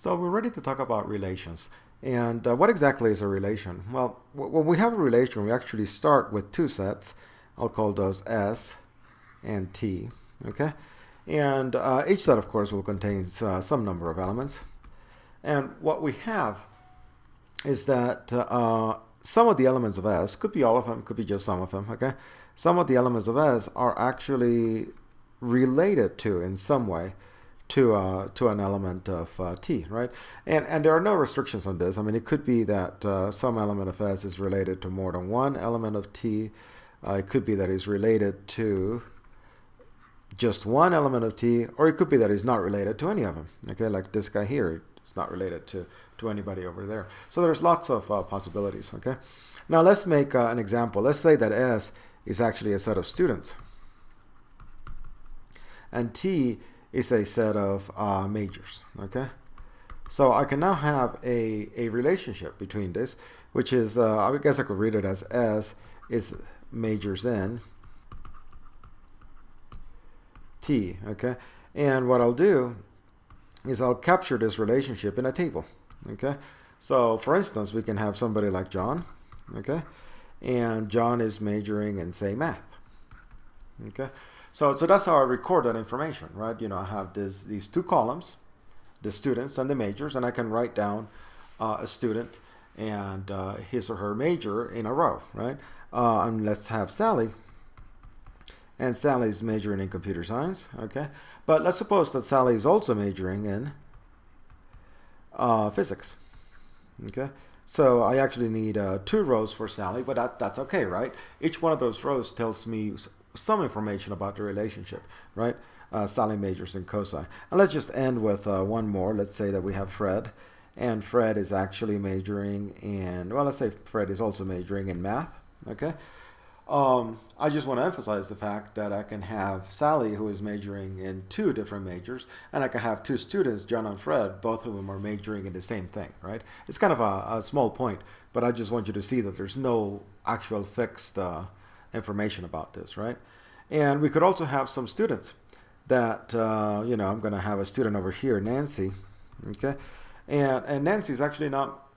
So we're ready to talk about relations. And what exactly is a relation? Well, when we have a relation, we actually start with two sets. I'll call those S and T. Okay? And each set, of course, will contain some number of elements. And what we have is that some of the elements of S, could be all of them, could be just some of them, okay? Some of the elements of S are actually related to, in some way, to an element of T, right? And there are no restrictions on this. I mean, it could be that some element of S is related to more than one element of T. It could be that it's related to just one element of T, or it could be that it's not related to any of them, okay? Like this guy here, it's not related to anybody over there. So there's lots of possibilities, okay? Now let's make an example. Let's say that S is actually a set of students, and T is a set of majors, okay? So I can now have a relationship between this, which is, I guess I could read it as S is majors in T, okay? And what I'll do is I'll capture this relationship in a table, okay? So for instance, we can have somebody like John, okay? And John is majoring in, say, math, okay? So that's how I record that information, right? You know, I have these two columns, the students and the majors, and I can write down a student and his or her major in a row, right? And let's have Sally. And Sally's majoring in computer science, okay? But let's suppose that Sally is also majoring in physics, okay? So I actually need 2 rows for Sally, but that's okay, right? Each one of those rows tells me some information about the relationship, right? Sally majors in COSI. And let's just end with one more. Let's say that we have Fred, and Fred is actually majoring in, well, let's say Fred is also majoring in math, okay? I just want to emphasize the fact that I can have Sally, who is majoring in 2 different majors, and I can have 2 students, John and Fred, both of them are majoring in the same thing, right? It's kind of a small point, but I just want you to see that there's no actual fixed information about this, right? And we could also have some students that, you know, I'm going to have a student over here, Nancy, okay? And Nancy is actually not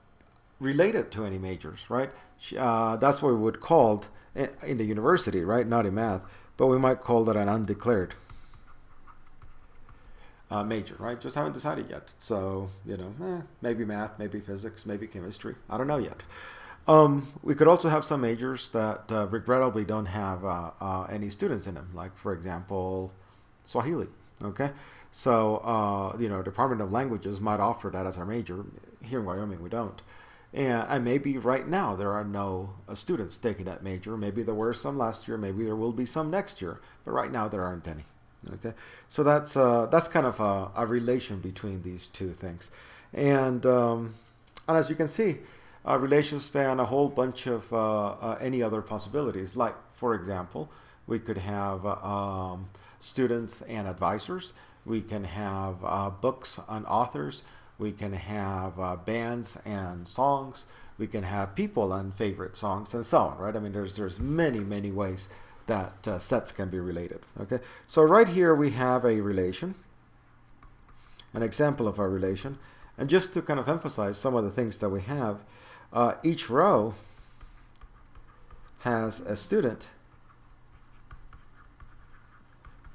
related to any majors, right? That's what we would call in the university, right? Not in math, but we might call that an undeclared major, right? Just haven't decided yet. So, you know, maybe math, maybe physics, maybe chemistry. I don't know yet. We could also have some majors that regrettably don't have any students in them, like, for example, Swahili, okay? So, you know, Department of Languages might offer that as our major. Here in Wyoming, we don't. And maybe right now there are no students taking that major. Maybe there were some last year. Maybe there will be some next year. But right now there aren't any. Okay, so that's kind of a relation between these two things, and as you can see, relations span a whole bunch of any other possibilities. Like, for example, we could have students and advisors. We can have books and authors. We can have bands and songs. We can have people and favorite songs, and so on, right? I mean, there's many ways that sets can be related, okay? So right here we have a relation, an example of a relation. And just to kind of emphasize some of the things that we have, each row has a student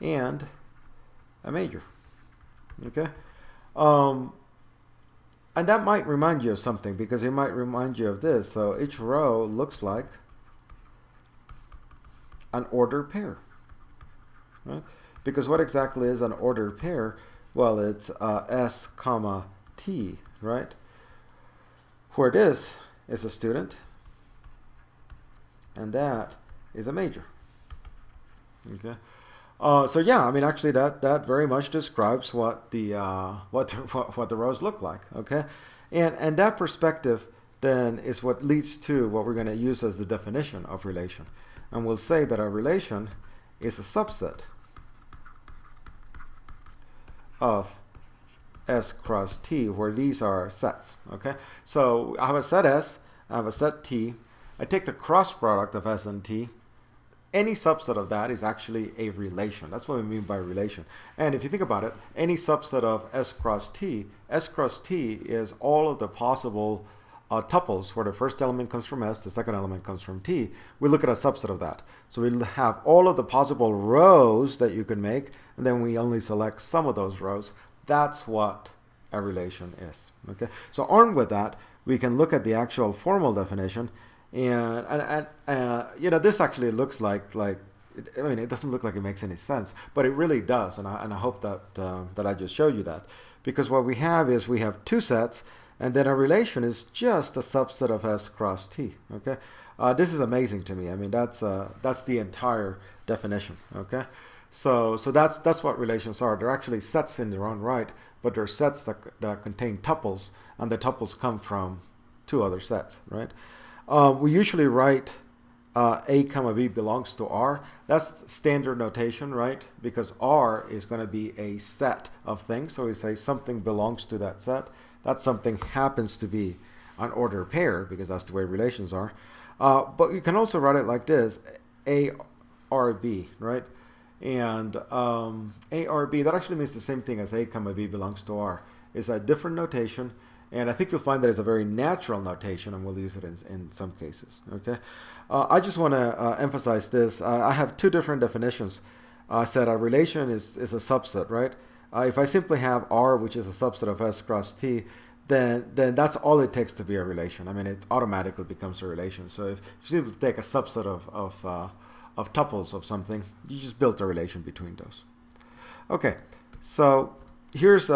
and a major, okay? And that might remind you of something, because it might remind you of this. So each row looks like an ordered pair, right? Because what exactly is an ordered pair? Well, it's S comma T, right? Where this is a student and that is a major, okay? So yeah, I mean, actually that very much describes what the what the rows look like, okay? And that perspective then is what leads to what we're going to use as the definition of relation. And we'll say that a relation is a subset of S cross T, where these are sets, okay? So I have a set S, I have a set T. I take the cross product of S and T, any subset of that is actually a relation. That's what we mean by relation. And if you think about it, any subset of S cross T is all of the possible tuples where the first element comes from S, the second element comes from T. We look at a subset of that. So we have all of the possible rows that you can make, and then we only select some of those rows. That's what a relation is. Okay. So armed with that, we can look at the actual formal definition. And this actually looks like I mean, it doesn't look like it makes any sense, but it really does, and I hope that that I just showed you that, because what we have is we have two sets, and then a relation is just a subset of S cross T. Okay, this is amazing to me. I mean, that's the entire definition. Okay, so that's what relations are. They're actually sets in their own right, but they're sets that contain tuples, and the tuples come from two other sets, right? We usually write A comma B belongs to R. That's standard notation, right? Because R is going to be a set of things. So we say something belongs to that set. That something happens to be an ordered pair, because that's the way relations are. But you can also write it like this, A, R, B, right? And A, R, B, that actually means the same thing as A comma B belongs to R. It's a different notation. And I think you'll find that it's a very natural notation, and we'll use it in some cases. Okay, I just want to emphasize this. I have two different definitions. I said a relation is a subset, right? If I simply have R, which is a subset of S cross T, then that's all it takes to be a relation. I mean, it automatically becomes a relation. So if you simply take a subset of tuples of something, you just built a relation between those. Okay, so here's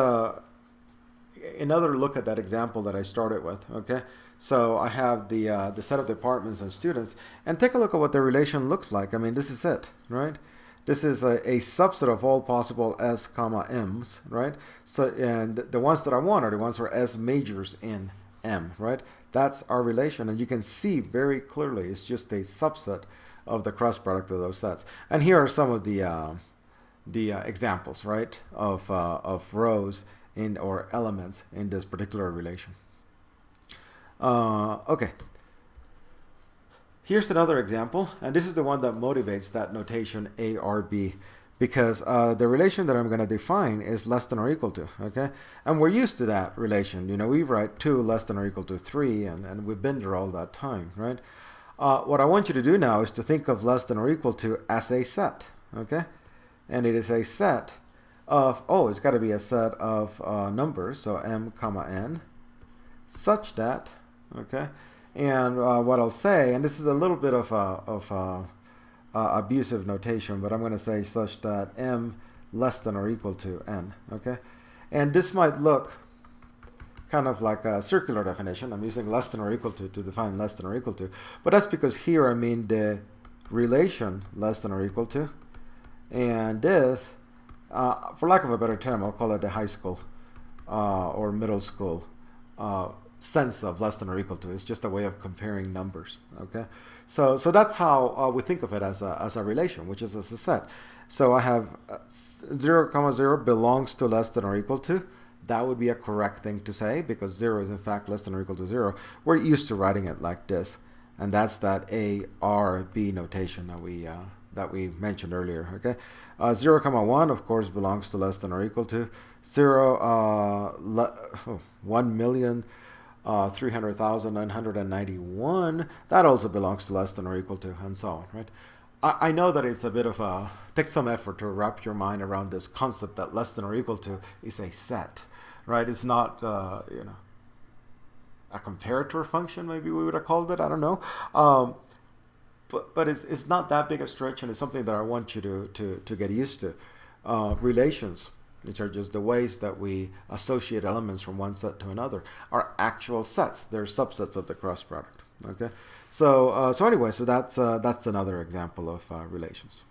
another look at that example that I started with. Okay, so I have the set of departments and students, and take a look at what the relation looks like. I mean, this is it, right? This is a subset of all possible S comma M's, right? So, and the ones that I want are the ones where S majors in M, right? That's our relation, and you can see very clearly it's just a subset of the cross product of those sets. And here are some of the examples, right, of rows in or elements in this particular relation. Okay, here's another example, and this is the one that motivates that notation A, R, B, because the relation that I'm going to define is less than or equal to. Okay, and we're used to that relation. You know, we write 2 less than or equal to 3, and we've been there all that time, right? What I want you to do now is to think of less than or equal to as a set. Okay, and it is a set of, it's got to be a set of numbers, so M comma N, such that, okay, and what I'll say, and this is a little bit of abusive notation, but I'm going to say such that M less than or equal to N, okay, and this might look kind of like a circular definition. I'm using less than or equal to define less than or equal to, but that's because here I mean the relation less than or equal to, and this, for lack of a better term, I'll call it the high school or middle school sense of less than or equal to. It's just a way of comparing numbers. Okay, so that's how we think of it as a relation, which is as a set. So I have 0, 0 belongs to less than or equal to. That would be a correct thing to say, because 0 is in fact less than or equal to 0. We're used to writing it like this, and that's that A, R, B notation that we mentioned earlier. Okay, 0, 1 of course belongs to less than or equal to 0. 1,300,991, that also belongs to less than or equal to, and so on, right? I know that it's a bit of takes some effort to wrap your mind around this concept that less than or equal to is a set, right? It's not, a comparator function, maybe we would have called it, I don't know. But it's not that big a stretch, and it's something that I want you to get used to. Relations, which are just the ways that we associate elements from one set to another, are actual sets. They're subsets of the cross product. Okay, so anyway, so that's another example of relations.